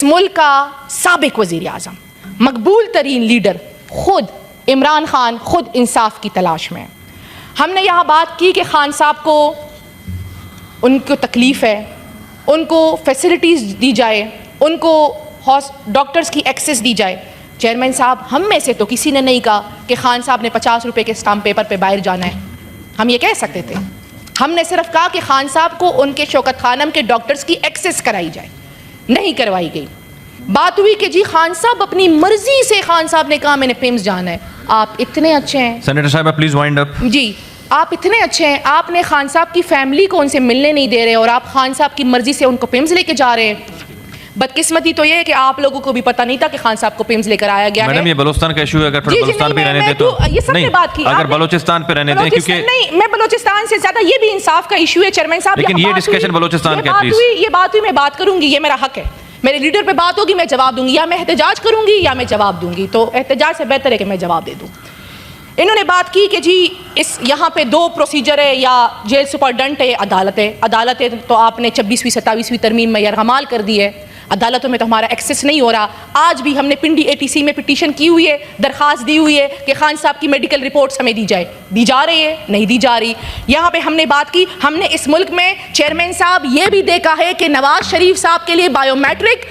ملک کا سابق وزیر اعظم، مقبول ترین لیڈر، خود عمران خان خود انصاف کی تلاش میں. ہم نے یہاں بات کی کہ خان صاحب کو ان کو تکلیف ہے، ان کو فیسلٹیز دی جائے، ان کو ڈاکٹرز کی ایکسیس دی جائے. چیئرمین صاحب، ہم میں سے تو کسی نے نہیں کہا کہ خان صاحب نے 50 روپے کے اسٹامپ پیپر پہ باہر جانا ہے. ہم یہ کہہ سکتے تھے. ہم نے صرف کہا کہ خان صاحب کو ان کے شوکت خانم کے ڈاکٹرز کی ایکسیس کرائی جائے. نہیں کروائی گئی. بات ہوئی کہ جی خان صاحب اپنی مرضی سے، خان صاحب نے کہا میں نے پیمز جانا ہے. آپ اتنے اچھے ہیں سینیٹر صاحب پلیز وائنڈ اپ. جی آپ اتنے اچھے ہیں، آپ نے خان صاحب کی فیملی کو ان سے ملنے نہیں دے رہے اور آپ خان صاحب کی مرضی سے ان کو پیمز لے کے جا رہے ہیں. بدقسمتی تو یہ ہے کہ آپ لوگوں کو بھی پتہ نہیں تھا کہ خان صاحب کو پیمز لے کر آیا گیا ہے. میڈم یہ بلوچستان کا ایشو ہے، اگر بلوچستان پہ رہنے دیں تو یہ سب نے بات کی. اگر بلوچستان پہ رہنے دیں کیونکہ نہیں، میں بلوچستان سے زیادہ یہ بھی انصاف کا ایشو ہے چیئرمین صاحب. لیکن یہ ڈسکشن بلوچستان کا پلیز. یہ بات ہوئی، میں بات کروں گی، یہ میرا حق ہے. میرے لیڈر پہ بات ہوگی میں جواب دوں گی، یا میں احتجاج کروں گی یا میں جواب دوں گی. تو احتجاج سے بہتر ہے کہ میں جواب دے دوں. انہوں نے بات کی کہ جی یہاں پہ 2 پروسیجر ہے، یا جیل سپرڈنٹ ہے، عدالت ہے. عدالت ہے تو آپ نے 26ویں 27ویں ترمیم میں یرغمال کر دی ہے. عدالتوں میں تو ہمارا ایکسیس نہیں ہو رہا. آج بھی ہم نے پنڈی ATC میں پٹیشن کی ہوئی ہے، درخواست دی ہوئی ہے کہ خان صاحب کی میڈیکل رپورٹس ہمیں دی جائے. دی جا رہی ہے؟ نہیں دی جا رہی. یہاں پہ ہم نے بات کی، ہم نے اس ملک میں چیئرمین صاحب یہ بھی دیکھا ہے کہ نواز شریف صاحب کے لیے بایو میٹرک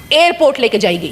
ایئرپورٹ لے کے جائے گی.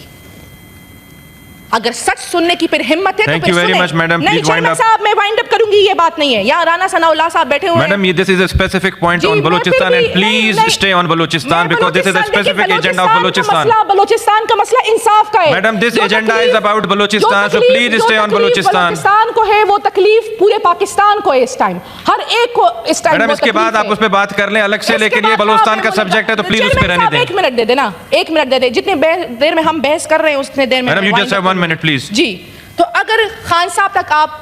اگر سچ سننے کی پھر ہمت ہے تو پھر سنیں. نہیں چیئرمین صاحب میں وائنڈ اپ کروں گی، یہ بات نہیں ہے. یہاں رانا ثناء اللہ صاحب بیٹھے ہوئے ہیں. Madam this is a specific point on Balochistan and please stay on Balochistan because this is a specific agenda of Balochistan. Balochistan کا مسئلہ انصاف کا ہے. Madam this agenda is about Balochistan so please stay on Balochistan. Balochistan کو ہے وہ تکلیف پورے پاکستان کو ہے اس ٹائم، ہر ایک کو اس ٹائم. میڈم اس کے بعد آپ اس پہ بات کر لیں الگ سے، لیکن یہ بلوچستان کا سبجیکٹ ہے تو پلیز اس پہ رہنے دیں. 1 منٹ دے دینا، 1 منٹ دے دیں. جتنی دیر میں ہم بحث کر رہے ہیں اتنے دیر میں. Madam you just have 1 minute please. جی تو اگر خان صاحب تک آپ